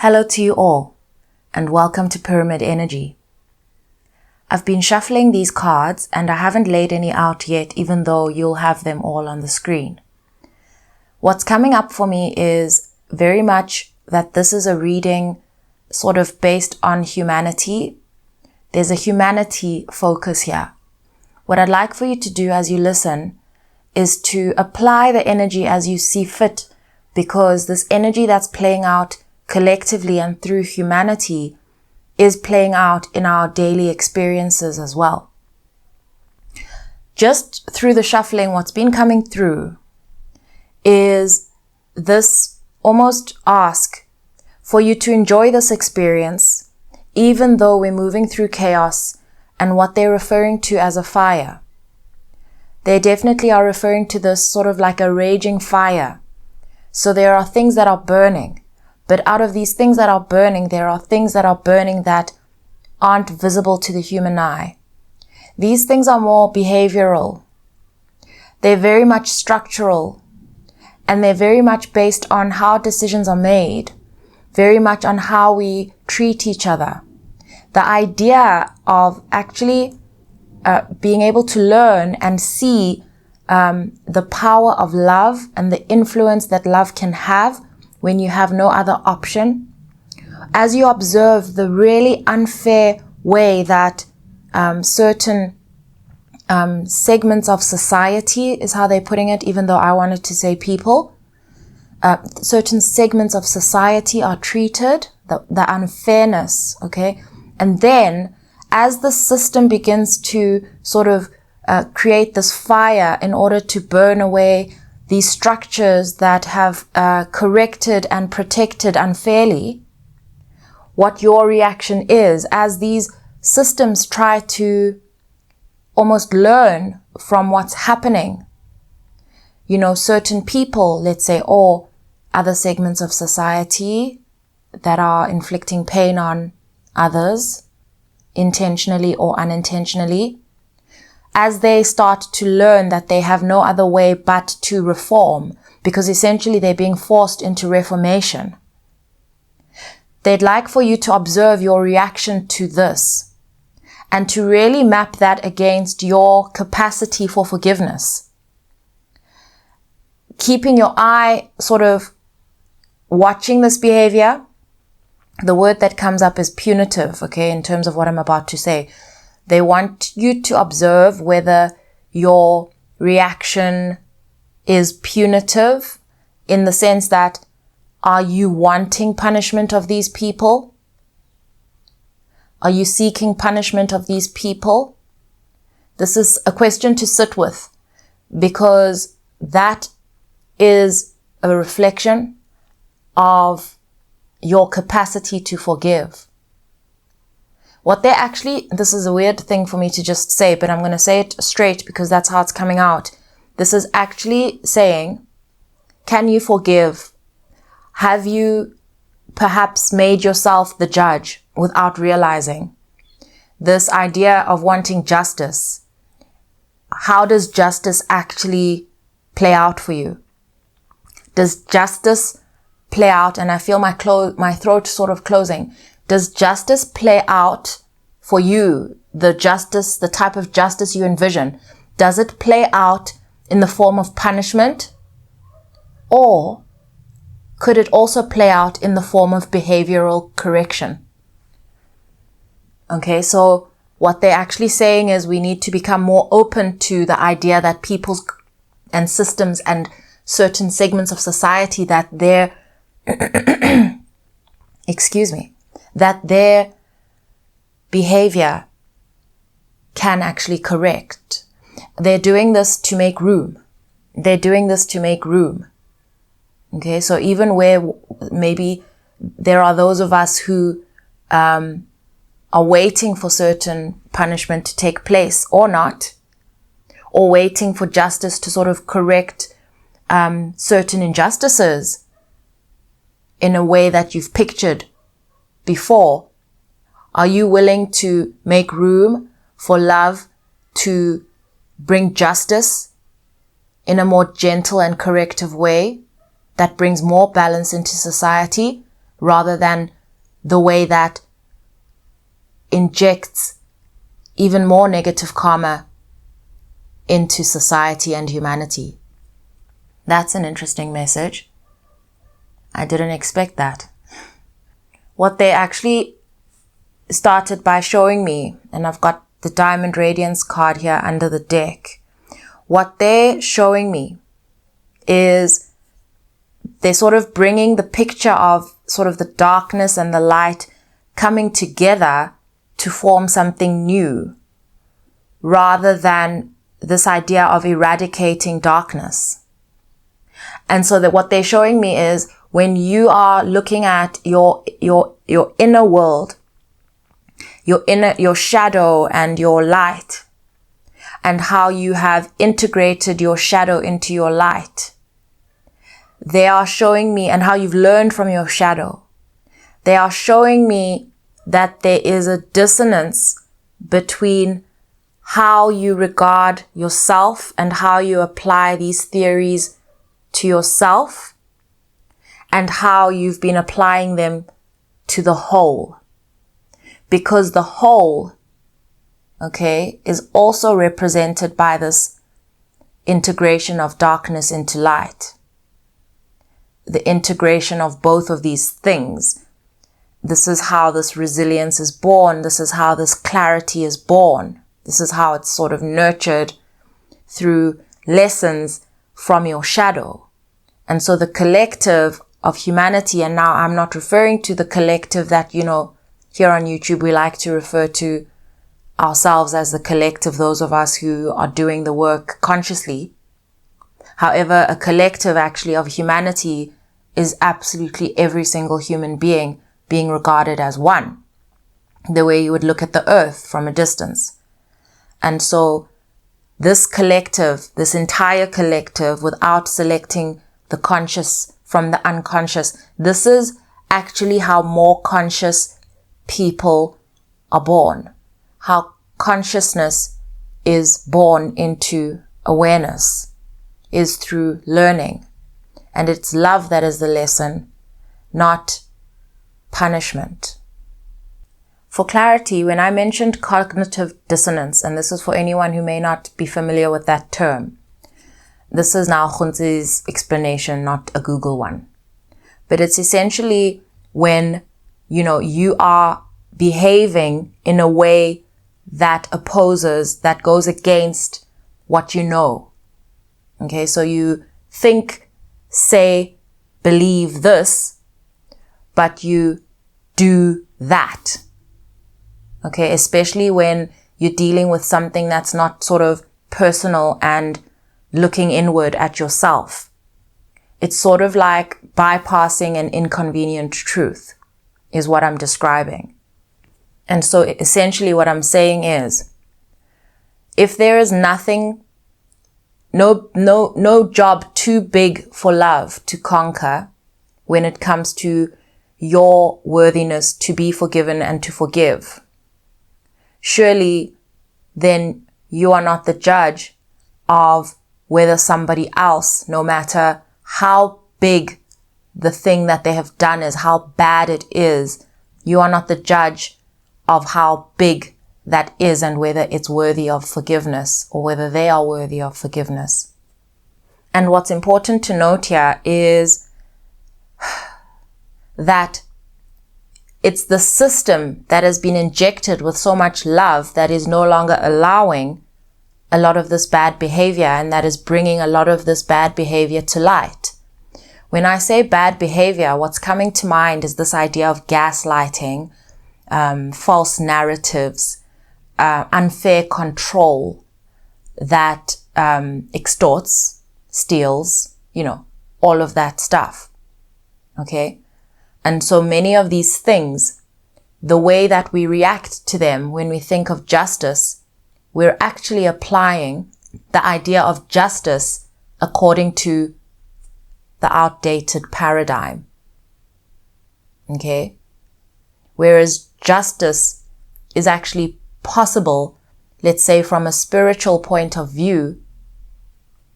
Hello to you all, and welcome to Pyramid Energy. I've been shuffling these cards and I haven't laid any out yet, even though you'll have them all on the screen. What's coming up for me is very much that this is a reading sort of based on humanity. There's a humanity focus here. What I'd like for you to do as you listen is to apply the energy as you see fit, because this energy that's playing out collectively and through humanity is playing out in our daily experiences as well. Just through the shuffling, what's been coming through is this almost ask for you to enjoy this experience, even though we're moving through chaos and what they're referring to as a fire. They definitely are referring to this sort of like a raging fire. So there are things that are burning. But out of these things that are burning, there are things that are burning that aren't visible to the human eye. These things are more behavioral. They're very much structural. And they're very much based on how decisions are made. Very much on how we treat each other. The idea of actually being able to learn and see the power of love and the influence that love can have when you have no other option. As you observe the really unfair way that certain segments of society is how they're putting it, even though I wanted to say people, certain segments of society are treated, the unfairness, okay? And then as the system begins to sort of create this fire in order to burn away these structures that have corrected and protected unfairly, what your reaction is as these systems try to almost learn from what's happening. You know, certain people, let's say, or other segments of society that are inflicting pain on others, intentionally or unintentionally, as they start to learn that they have no other way but to reform, because essentially they're being forced into reformation. They'd like for you to observe your reaction to this and to really map that against your capacity for forgiveness. Keeping your eye sort of watching this behavior. The word that comes up is punitive, okay, in terms of what I'm about to say. They want you to observe whether your reaction is punitive in the sense that, are you wanting punishment of these people? Are you seeking punishment of these people? This is a question to sit with, because that is a reflection of your capacity to forgive. What they actually, this is a weird thing for me to just say, but I'm going to say it straight because that's how it's coming out. This is actually saying, can you forgive? Have you perhaps made yourself the judge without realizing? This idea of wanting justice. How does justice actually play out for you? Does justice play out, and I feel my throat sort of closing. Does justice play out for you? The type of justice you envision, does it play out in the form of punishment? Or could it also play out in the form of behavioral correction? Okay, so what they're actually saying is we need to become more open to the idea that people's and systems and certain segments of society, that they're that their behavior can actually correct. They're doing this to make room. Okay, so even where maybe there are those of us who are waiting for certain punishment to take place or not, or waiting for justice to sort of correct certain injustices in a way that you've pictured before, are you willing to make room for love to bring justice in a more gentle and corrective way that brings more balance into society rather than the way that injects even more negative karma into society and humanity. That's an interesting message. I didn't expect that. What they actually started by showing me, and I've got the Diamond Radiance card here under the deck. What they're showing me is they're sort of bringing the picture of sort of the darkness and the light coming together to form something new, rather than this idea of eradicating darkness. And so that what they're showing me is when you are looking at your inner world, your shadow and your light, and how you have integrated your shadow into your light. They are showing me, and how you've learned from your shadow. They are showing me that there is a dissonance between how you regard yourself and how you apply these theories to yourself, and how you've been applying them to the whole. Because the whole, okay, is also represented by this integration of darkness into light. The integration of both of these things. This is how this resilience is born. This is how this clarity is born. This is how it's sort of nurtured through lessons from your shadow. And so the collective of humanity, and now I'm not referring to the collective that, here on YouTube we like to refer to ourselves as the collective, those of us who are doing the work consciously. However, a collective actually of humanity is absolutely every single human being regarded as one, the way you would look at the earth from a distance. And so this collective, this entire collective, without selecting the conscious from the unconscious, this is actually how more conscious people are born. How consciousness is born into awareness is through learning. And it's love that is the lesson, not punishment. For clarity, when I mentioned cognitive dissonance, and this is for anyone who may not be familiar with that term, this is now Khunzi's explanation, not a Google one. But it's essentially when, you are behaving in a way that opposes, that goes against what you know. Okay, so you think, say, believe this, but you do that. Okay, especially when you're dealing with something that's not sort of personal and looking inward at yourself. It's sort of like bypassing an inconvenient truth is what I'm describing. And so essentially what I'm saying is, if there is nothing, no job too big for love to conquer when it comes to your worthiness to be forgiven and to forgive, surely then you are not the judge of whether somebody else, no matter how big the thing that they have done is, how bad it is, you are not the judge of how big that is and whether it's worthy of forgiveness or whether they are worthy of forgiveness. And what's important to note here is that it's the system that has been injected with so much love that is no longer allowing a lot of this bad behavior, and that is bringing a lot of this bad behavior to light. When I say bad behavior, what's coming to mind is this idea of gaslighting, false narratives, unfair control that extorts, steals, all of that stuff. Okay? And so many of these things, the way that we react to them when we think of justice, we're actually applying the idea of justice according to the outdated paradigm. Okay? Whereas justice is actually possible, let's say from a spiritual point of view,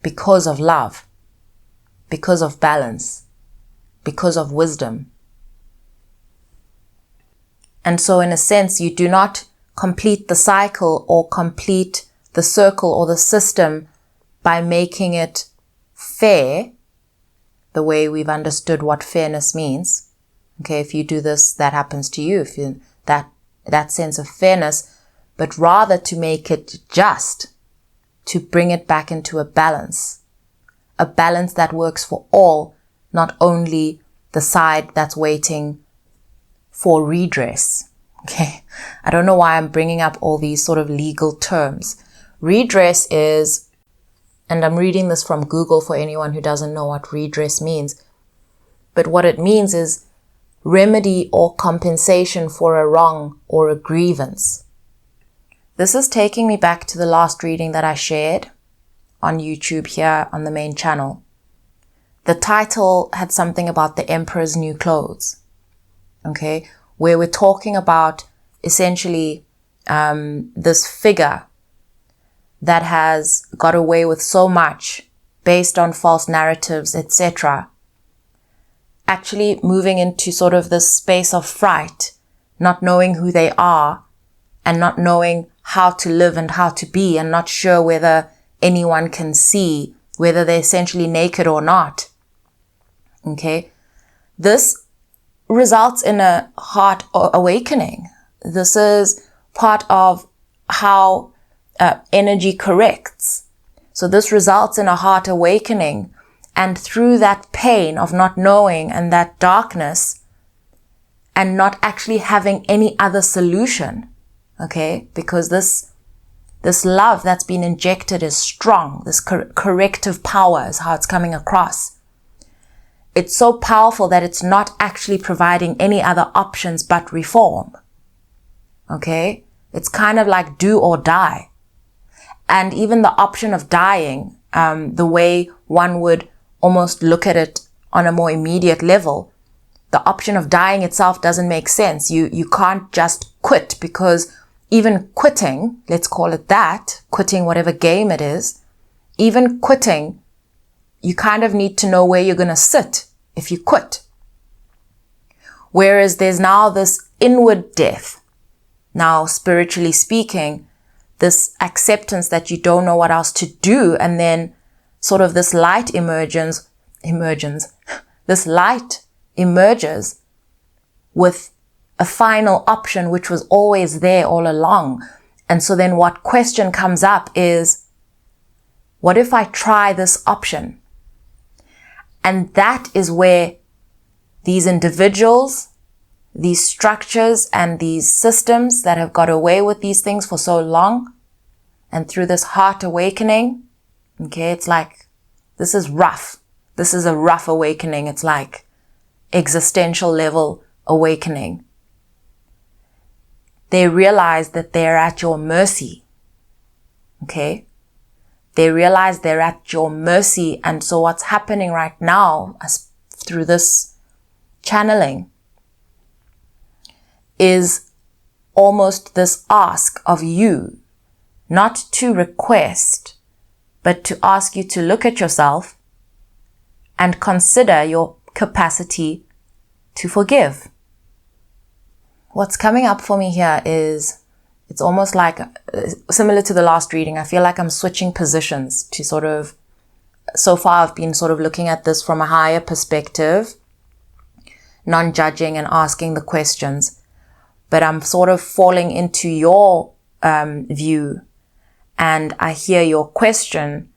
because of love, because of balance, because of wisdom. And so in a sense, you do not complete the cycle or complete the circle or the system by making it fair, the way we've understood what fairness means. Okay, if you do this, that happens to you, if you that sense of fairness, but rather to make it just, to bring it back into a balance that works for all, not only the side that's waiting for redress. Okay, I don't know why I'm bringing up all these sort of legal terms. Redress is, and I'm reading this from Google for anyone who doesn't know what redress means, but what it means is remedy or compensation for a wrong or a grievance. This is taking me back to the last reading that I shared on YouTube here on the main channel. The title had something about the Emperor's New Clothes, okay, where we're talking about essentially this figure that has got away with so much based on false narratives, etc., actually moving into sort of this space of fright, not knowing who they are and not knowing how to live and how to be, and not sure whether anyone can see, whether they're essentially naked or not. Okay. This results in a heart awakening. This is part of how energy corrects. So this results in a heart awakening. And through that pain of not knowing and that darkness and not actually having any other solution, okay, because this love that's been injected is strong. This corrective power is how it's coming across. It's so powerful that it's not actually providing any other options but reform. Okay? It's kind of like do or die. And even the option of dying, the way one would almost look at it on a more immediate level, the option of dying itself doesn't make sense. You can't just quit, because even quitting, let's call it that, quitting whatever game it is, even quitting, you kind of need to know where you're going to sit if you quit. Whereas there's now this inward death. Now, spiritually speaking, this acceptance that you don't know what else to do, and then sort of this light emerges with a final option, which was always there all along. And so then what question comes up is, what if I try this option? And that is where these individuals, these structures and these systems that have got away with these things for so long, and through this heart awakening, okay, it's like, this is rough. This is a rough awakening. It's like existential level awakening. They realize that they're at your mercy. Okay? They realize they're at your mercy. And so what's happening right now, as through this channeling, is almost this ask of you, not to request, but to ask you to look at yourself and consider your capacity to forgive. What's coming up for me here is, it's almost like, similar to the last reading, I feel like I'm switching positions to sort of, so far I've been sort of looking at this from a higher perspective, non-judging and asking the questions, but I'm sort of falling into your view. And I hear your question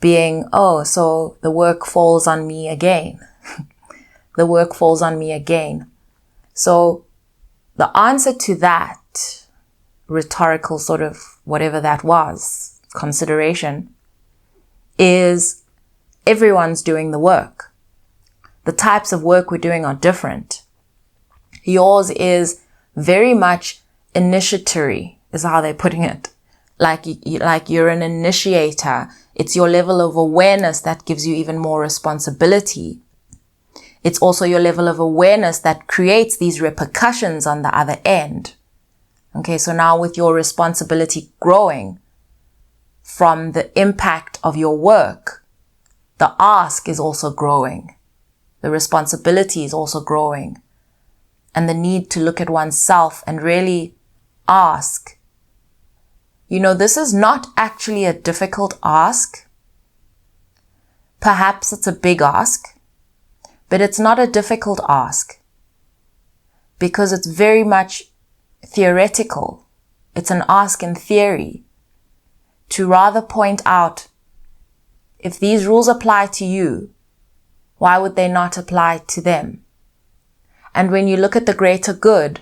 being, oh, so the work falls on me again. The work falls on me again. So the answer to that rhetorical sort of whatever that was, consideration, is everyone's doing the work. The types of work we're doing are different. Yours is very much initiatory, is how they're putting it. Like you're an initiator. It's your level of awareness that gives you even more responsibility. It's also your level of awareness that creates these repercussions on the other end. Okay, so now with your responsibility growing from the impact of your work, the ask is also growing. The responsibility is also growing. and the need to look at oneself and really ask. This is not actually a difficult ask. Perhaps it's a big ask, but it's not a difficult ask because it's very much theoretical. It's an ask in theory to rather point out, if these rules apply to you, why would they not apply to them? And when you look at the greater good,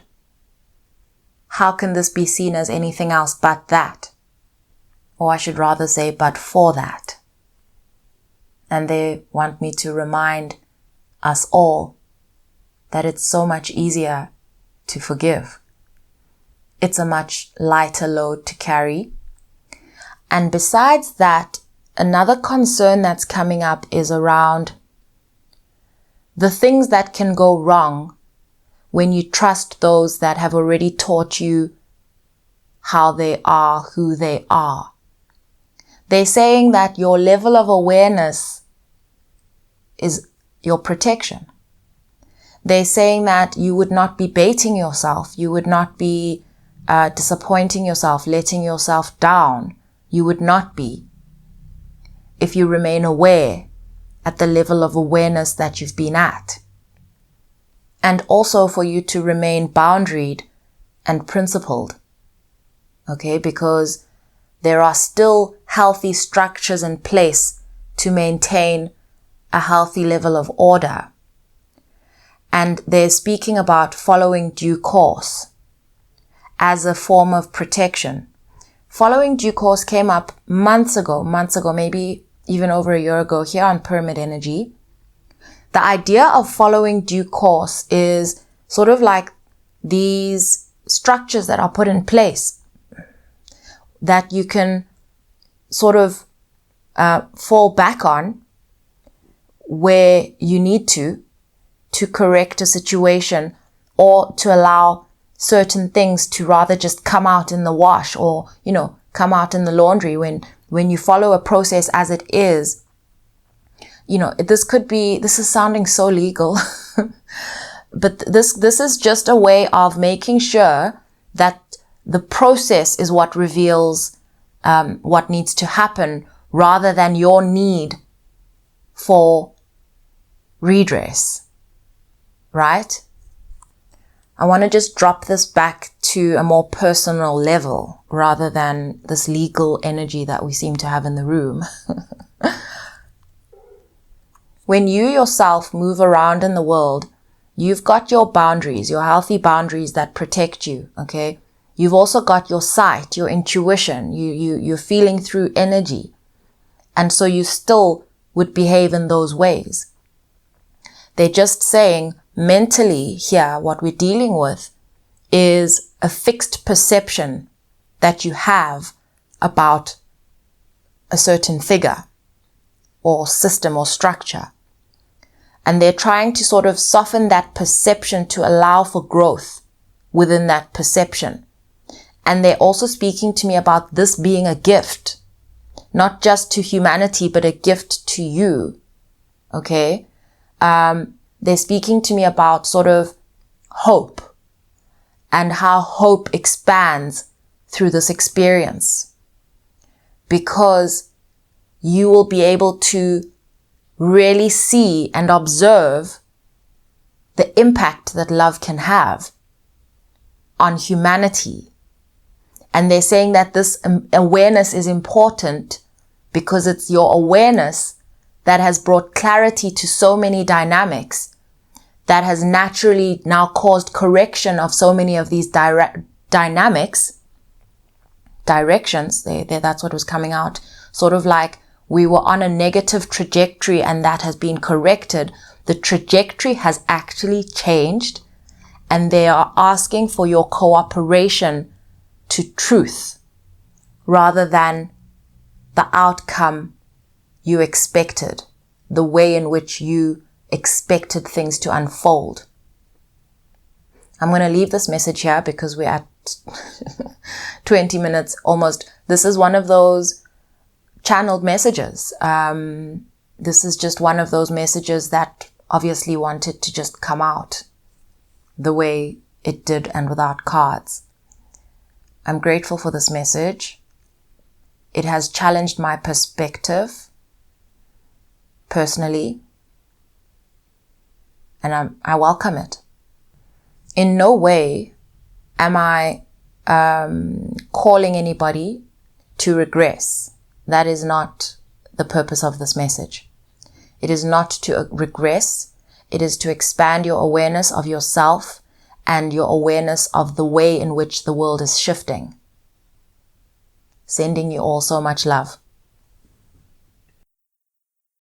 how can this be seen as anything else but that? Or I should rather say, but for that. And they want me to remind us all that it's so much easier to forgive. It's a much lighter load to carry. And besides that, another concern that's coming up is around the things that can go wrong when you trust those that have already taught you how they are, who they are. They're saying that your level of awareness is your protection. They're saying that you would not be baiting yourself. You would not be disappointing yourself, letting yourself down. You would not be if you remain aware at the level of awareness that you've been at. And also for you to remain boundaried and principled. Okay, because there are still healthy structures in place to maintain a healthy level of order. And they're speaking about following due course as a form of protection. Following due course came up months ago, maybe even over a year ago here on Pyramid Energy. The idea of following due course is sort of like these structures that are put in place that you can sort of fall back on where you need to correct a situation or to allow certain things to rather just come out in the wash or, come out in the laundry when you follow a process as it is. This is sounding so legal, but this is just a way of making sure that the process is what reveals what needs to happen rather than your need for redress, right? I want to just drop this back to a more personal level rather than this legal energy that we seem to have in the room. When you yourself move around in the world, you've got your boundaries, your healthy boundaries that protect you, okay? You've also got your sight, your intuition, you're feeling through energy. And so you still would behave in those ways. They're just saying mentally here, what we're dealing with is a fixed perception that you have about a certain figure or system or structure. And they're trying to sort of soften that perception to allow for growth within that perception. And they're also speaking to me about this being a gift, not just to humanity, but a gift to you. Okay? They're speaking to me about sort of hope and how hope expands through this experience, because you will be able to really see and observe the impact that love can have on humanity. And they're saying that this awareness is important because it's your awareness that has brought clarity to so many dynamics that has naturally now caused correction of so many of these directions. That's what was coming out. Sort of like we were on a negative trajectory and that has been corrected. The trajectory has actually changed and they are asking for your cooperation to truth rather than the outcome you expected, the way in which you expected things to unfold. I'm going to leave this message here because we're at 20 minutes almost. This is one of those channeled messages. This is just one of those messages that obviously wanted to just come out. the way it did and without cards. I'm grateful for this message. It has challenged my perspective personally, and I welcome it. In no way am I calling anybody to regress. That is not the purpose of this message. It is not to regress. It is to expand your awareness of yourself and your awareness of the way in which the world is shifting. Sending you all so much love.